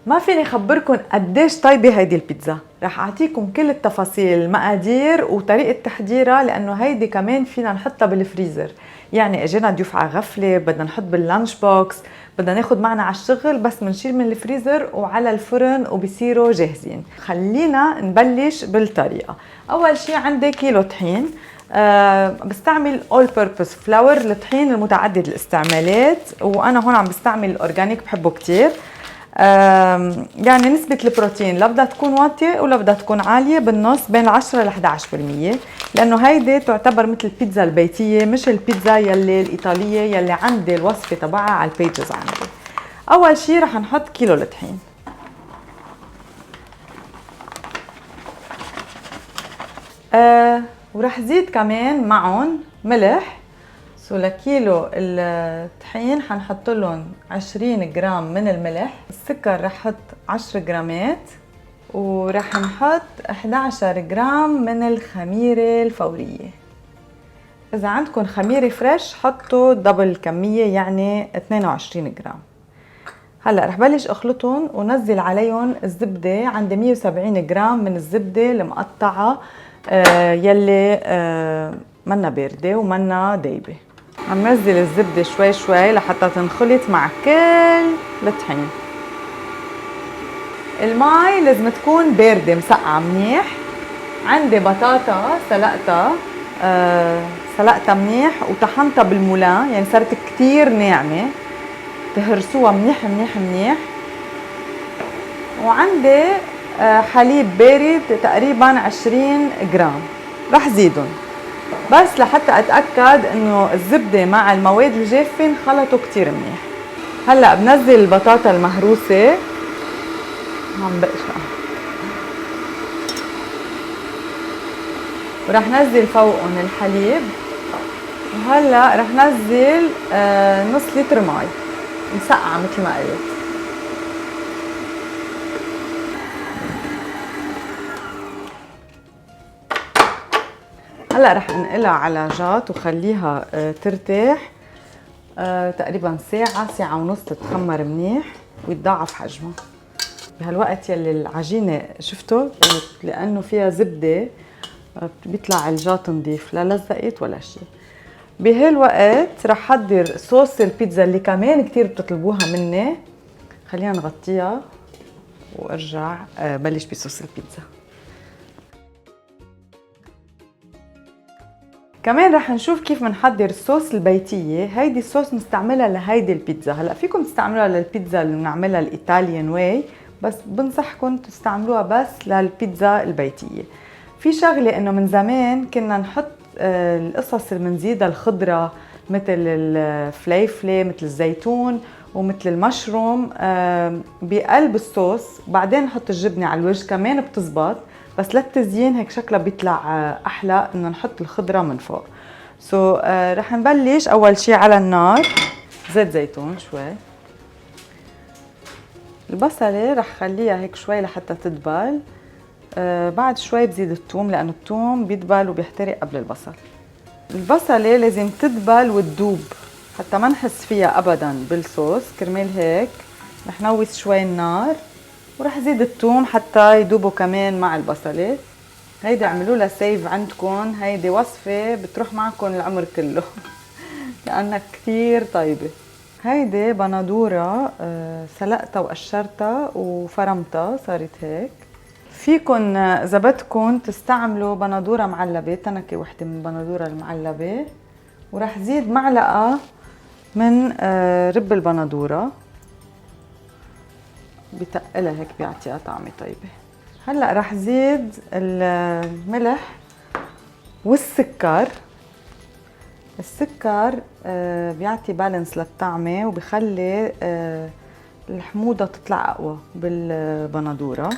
ما فيني خبركن قديش طيبة هيدي البيتزا. رح اعطيكم كل التفاصيل، المقادير وطريقة تحضيرها، لانه هيدي كمان فينا نحطها بالفريزر. يعني اجينا ضيوف على غفلة بدنا نحط باللانش بوكس، بدنا ناخد معنا على الشغل، بس بنشيل من الفريزر وعلى الفرن وبصيروا جاهزين. خلينا نبلش بالطريقة. اول شي عندي كيلو طحين. بستعمل all purpose flour، الطحين المتعدد الاستعمالات، وانا هون عم بستعمل الاورجانيك بحبه كتير. يعني نسبة البروتين لا بدها تكون واطية ولا بدها تكون عالية، بالنص بين 10 ل 11%، لأنه هيدي تعتبر مثل البيتزا البيتية، مش البيتزا يلي الإيطالية يلي عندي الوصفة تبعها على البيجز عندي. أول شي رح نحط كيلو الطحين. ورح زيد كمان معهم ملح. لكيلو الطحين حنحط لهم 20 جرام من الملح. السكر رح احط 10 جرامات، ورح نحط 11 جرام من الخميرة الفورية. إذا عندكم خميرة فريش حطوا دبل الكمية، يعني 22 جرام. هلأ رح بلش اخلطهم ونزل عليهم الزبدة. عندي 170 جرام من الزبدة المقطعة يلي منا باردة ومنا دايبة. عم نزل الزبدة شوي شوي لحتى تنخلط مع كل الطحين. المي لازم تكون باردة مسقعة منيح. عندي بطاطا سلقتها منيح وطحنتها بالمولان، يعني صارت كتير ناعمة، تهرسوها منيح منيح منيح. وعندي حليب بارد تقريبا 20 جرام، رح زيدهم بس لحتى اتاكد انه الزبده مع المواد الجافه انخلطوا كتير منيح. هلا بنزل البطاطا المهروسه، عم بقشرها، ورح نزل فوقهم الحليب. وهلا رح نزل نص لتر مي مسقعه مثل ما قلت. هلا رح انقلها على جات وخليها ترتاح تقريبا ساعة ونص تتخمر منيح ويتضاعف حجمها. بهالوقت يلي العجينة شفتوا لأنه فيها زبدة بيطلع الجات نضيف، لا لزقت ولا شيء. بهالوقت رح حضر صوص البيتزا اللي كمان كتير بتطلبوها مني. خلينا نغطيها وارجع بلش بصوص البيتزا. كمان رح نشوف كيف بنحضر الصوص البيتية. هيدي الصوص نستعملها لهيدي البيتزا. هلا فيكم تستعملوها للبيتزا اللي بنعملها الايطاليان واي، بس بنصحكم تستعملوها بس للبيتزا البيتية. في شغلة انه من زمان كنا نحط القصص اللي بنزيدها الخضرة، مثل الفليفلة، مثل الزيتون، ومثل المشروم بقلب الصوص، وبعدين نحط الجبنة على الوجه كمان بتزبط. بس للتزيين هيك شكلها بيطلع احلى انه نحط الخضره من فوق. رح نبلش اول شي على النار، زيت زيتون شوي. البصله رح خليها هيك شوي لحتى تدبل. بعد شوي بزيد الثوم، لانه الثوم بيدبل وبيحترق قبل البصل. البصله لازم تدبل وتدوب حتى ما نحس فيها ابدا بالصوص. كرمال هيك رح نوس شوي النار، ورح زيد الثوم حتى يدوبوا كمان مع البصلة. هيدي اعملوا لها سيف عندكم، هيدي وصفة بتروح معكم العمر كله لأنها كتير طيبة. هيدي بندورة سلقتها وقشرتها وفرمتها صارت هيك. فيكن إذا بدكن تستعملوا بندورة معلبة، تنكة وحدة من البندورة المعلبة، ورح زيد معلقة من رب البندورة، بتقلها هيك بيعطيها طعمة طيبة. هلا رح زيد الملح والسكر. السكر بيعطي بالانس للطعمة وبخلي الحموضة تطلع أقوى بالبندورة.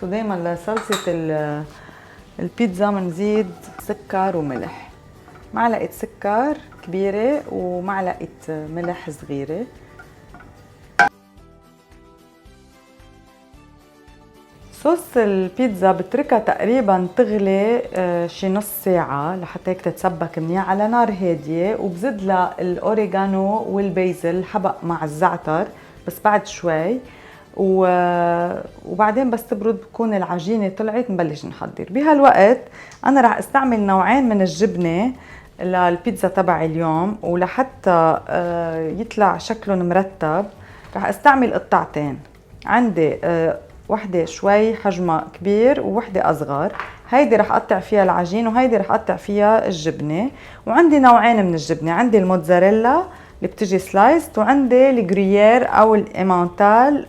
دايما لصلصة البيتزا بنزيد سكر وملح، معلقة سكر كبيرة ومعلقة ملح صغيرة. صوص البيتزا بتركها تقريبا تغلي شي نص ساعة لحتى هيك تتسبك منيح على نار هادية، وبزيد لها الأوريغانو والبيزل حبق مع الزعتر بس بعد شوي. وبعدين بس تبرد بكون العجينة طلعت نبلش نحضر. بهالوقت أنا رح استعمل نوعين من الجبنة للبيتزا تبعي اليوم، ولحتى يطلع شكلهم مرتب رح استعمل قطعتين. عندي وحدة شوي حجمها كبير ووحدة أصغر، هيدي رح أقطع فيها العجين وهيدي رح أقطع فيها الجبنة. وعندي نوعين من الجبنة، عندي الموتزاريلا اللي بتجي سلايس، وعندي الجريير أو الإيمانتال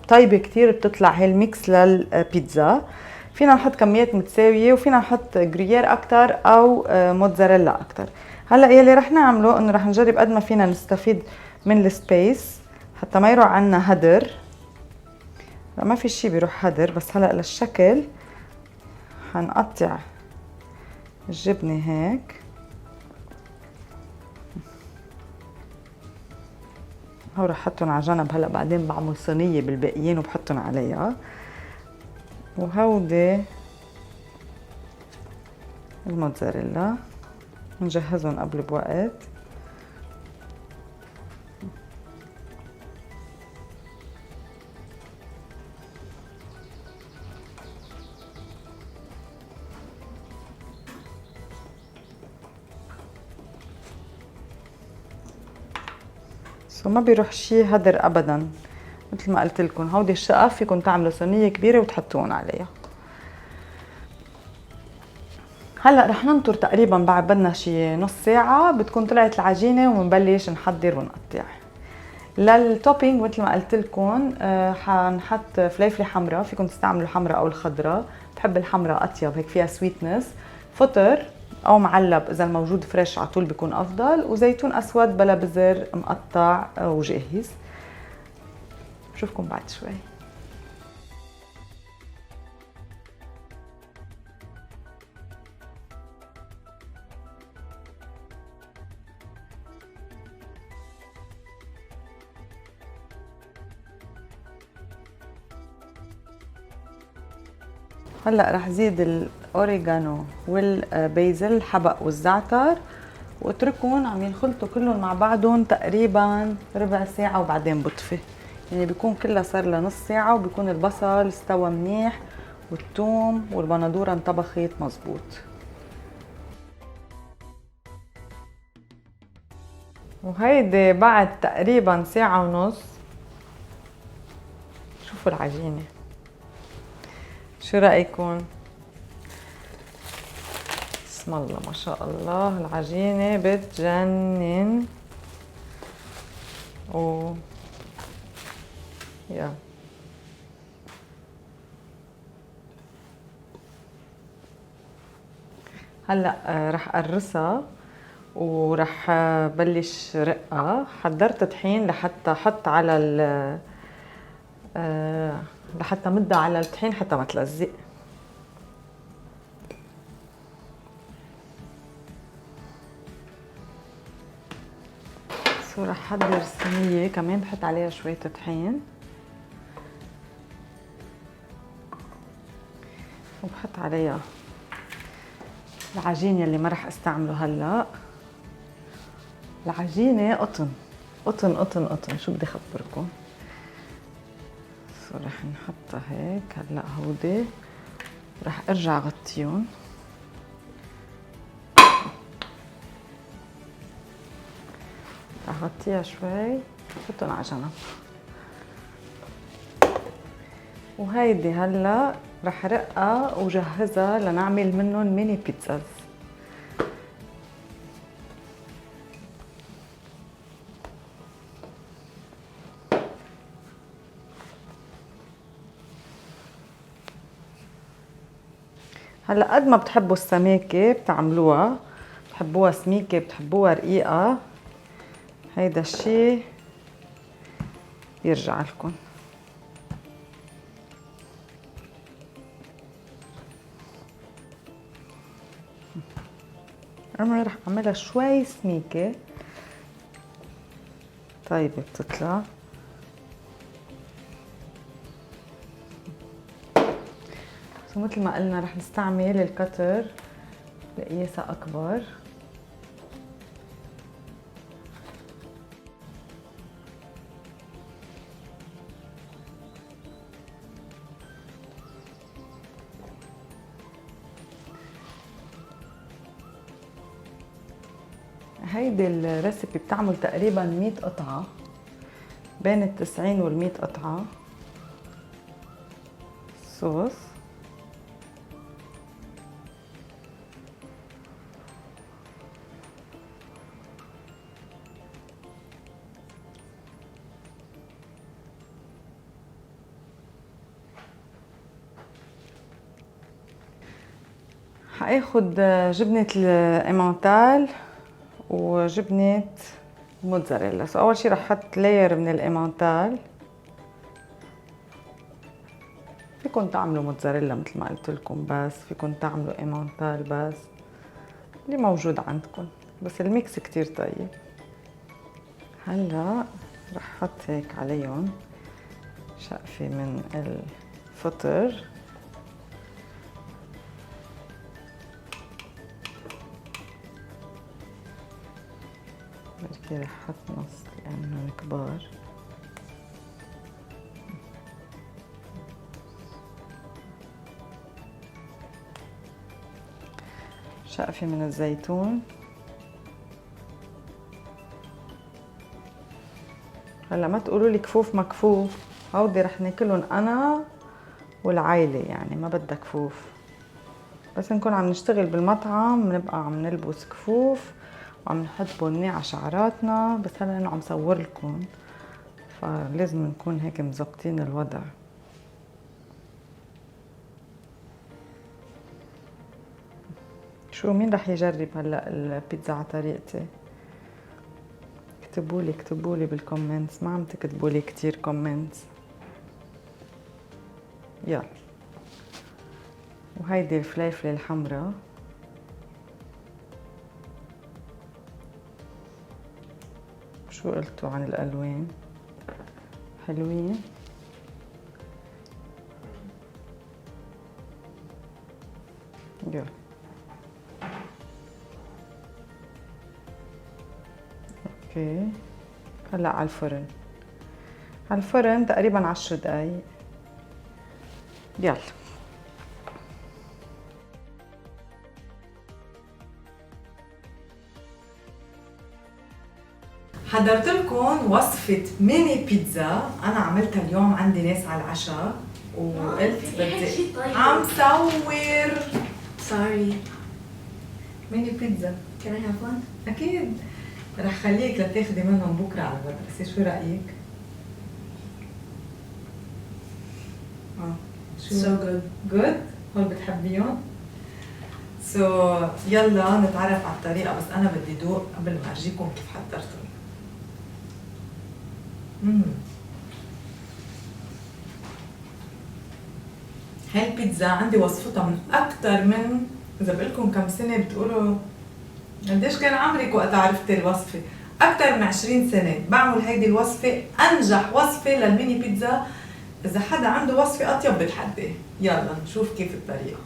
طيبة كتير بتطلع هي الميكس للبيتزا. فينا نحط كميات متساوية وفينا نحط جريير أكتر أو موتزاريلا أكتر. هلأ يلي رح نعمله إنه رح نجرب قد ما فينا نستفيد من السبيس حتى ما يروح عنا هدر. ما في شي بيروح هدر، بس هلأ للشكل حنقطع الجبنة هيك هو رح احطهم على جنب. هلا بعدين بعمل صينية بالباقيين وبحطهم عليها. وهودي الموتزاريلا نجهزهم قبل بوقت. ما بيروح شي هدر ابدا. مثل ما قلت لكم هودي الشقف فيكم تعملوا صينيه كبيره وتحطوهم عليها. هلا رح ننطر تقريبا بعد بدنا شي نص ساعه بتكون طلعت العجينه وبنبلش نحضر ونقطع. للتوبينج مثل ما قلت لكم حنحط فليفله حمراء، فيكم تستعملوا الحمراء او الخضراء، بحب الحمراء اطيب هيك فيها سويتنس. فطر او معلب اذا الموجود فريش على طول بيكون افضل، وزيتون اسود بلا بذر مقطع وجاهز. بشوفكم بعد شوي. هلا رح زيد الاوريجانو والبيزل الحبق والزعتر واتركهم عم ينخلطوا كلهم مع بعضهم تقريبا ربع ساعة وبعدين بطفي. يعني بيكون كلها صار لها نص ساعة وبيكون البصل استوى منيح والثوم والبندورة انطبخت مزبوط. وهيدي بعد تقريبا ساعة ونص. شوفوا العجينة، شو رأيكم؟ بسم الله ما شاء الله، العجينة بتجنن. يا هلا رح قرصها ورح بلش رقها. حضرت طحين لحتى احط على لحتى مدها على الطحين حتى ما تلزق. رح احضر صينية كمان بحط عليها شوية طحين وبحط عليها العجين يلي ما رح استعمله هلا. العجينة قطن قطن قطن قطن، شو بدي اخبركم. رح نحطها هيك هلا هودي، رح ارجع غطيهم. رح غطيها شوي حطهم على جنب. وهيدي هلا رح رقها وجهزها لنعمل منهم ميني بيتزاز. هلا قد ما بتحبوا السماكه بتعملوها، بتحبوها سميكه بتحبوها رقيقه، هيدا الشي يرجع لكم. انا رح اعملها شوي سميكه طيبه بتطلع. مثل ما قلنا رح نستعمل الكتر لقياسها اكبر. هيدي الريسبي بتعمل تقريبا 100 قطعة، بين ال90 وال100 قطعة صوص. حاخد جبنة الإيمانتال وجبنة موتزاريلا. سو أول شي رح احط لاير من الإيمانتال، فيكن تعملوا موتزاريلا مثل ما قلت لكم، بس فيكن تعملوا إيمانتال بس اللي موجود عندكم، بس الميكس كتير طيب. هلا رح احط هيك عليهم شقفة من الفطر، بركي رح احط نص لانهم كبار. شقفة من الزيتون. هلا ما تقولوا لي كفوف مكفوف، هودي رح ناكلهم انا والعائلة، يعني ما بدها كفوف، بس نكون عم نشتغل بالمطعم بنبقى عم نلبس كفوف وعم نحط بونيه على شعراتنا، بس هلا انا عم صور لكم فلازم نكون هيك مزبطين الوضع. شو مين رح يجرب هلا البيتزا على طريقتي؟ اكتبوا لي بالكومنتس، ما عم تكتبوا لي كثير كومنتس. يلا، وهيدي الفليفله الحمراء. شو قلتوا عن الالوان؟ حلوين. يلا اوكي، هلا على الفرن تقريبا 10 دقايق. يلا حضرت لكم وصفة ميني بيتزا أنا عملتها اليوم، عندي ناس على العشاء وقلت بدي عم صور. سوري. ميني بيتزا. Can I have one? أكيد رح خليك لتاخدي منهم بكرة على المدرسة، شو رأيك؟ شو؟ So good. Good؟ هول بتحبيهم؟ يلا نتعرف على الطريقة، بس أنا بدي دوق قبل ما أرجيكم كيف حضرتهم. هاي البيتزا عندي وصفتها من أكتر من، إذا بقولكم كم سنة بتقولوا قديش كان عمرك وقت عرفتي الوصفة؟ أكتر من 20 سنة بعمل هيدي الوصفة، أنجح وصفة للميني بيتزا. إذا حدا عنده وصفة أطيب بتحديه. يلا نشوف كيف الطريقة.